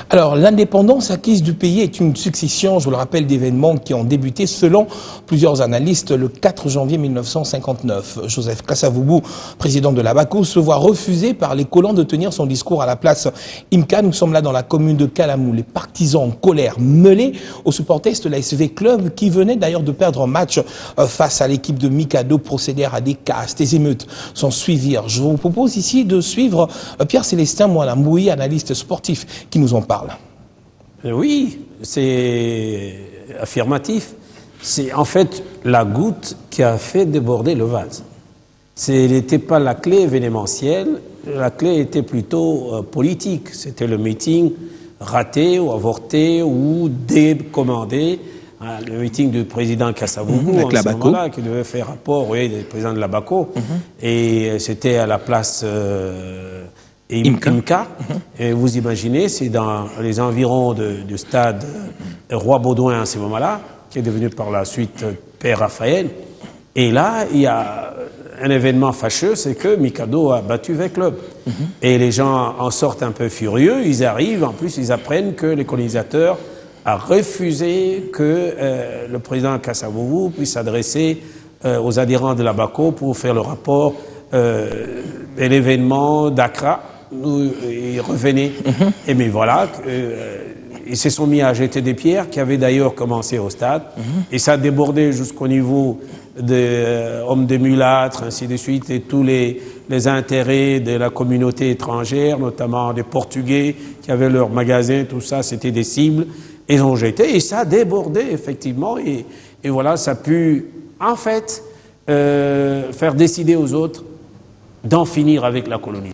Alors, l'indépendance acquise du pays est une succession, je vous le rappelle, d'événements qui ont débuté selon plusieurs analystes le 4 janvier 1959. Joseph Kasavubu, président de la BACO, se voit refuser par les colons de tenir son discours à la place Imka. Nous sommes là dans la commune de Kalamou. Les partisans en colère mêlés aux supporters de la SV Club qui venaient d'ailleurs de perdre un match face à l'équipe de Mikado procédèrent à des casses. Des émeutes sont suivirent. Je vous propose ici de suivre Pierre-Célestin Moualamboui, analyste sportif, qui nous en parle. Oui, c'est affirmatif. C'est en fait la goutte qui a fait déborder le vase. Ce n'était pas la clé événementielle, la clé était plutôt politique. C'était le meeting raté ou avorté ou décommandé. Le meeting du président Kasavubu en ce moment-là, qui devait faire rapport, oui, du président de la BACO. Et c'était à la place Imka. Et vous imaginez, c'est dans les environs du stade Roi-Baudouin à ce moment-là, qui est devenu par la suite Père Raphaël. Et là, il y a un événement fâcheux, c'est que Mikado a battu V Club. Et les gens en sortent un peu furieux, ils arrivent, en plus ils apprennent que les colonisateurs a refusé que le président Kasavubu puisse s'adresser aux adhérents de la BACO pour faire le rapport de l'événement d'Accra. Ils revenaient. Et mais voilà, ils se sont mis à jeter des pierres qui avaient d'ailleurs commencé au stade. Et ça a débordé jusqu'au niveau des hommes de mulâtres, ainsi de suite, et tous les intérêts de la communauté étrangère, notamment des Portugais qui avaient leurs magasins, tout ça, c'était des cibles. Ils ont jeté et ça a débordé effectivement et voilà, ça a pu en fait faire décider aux autres d'en finir avec la colonie.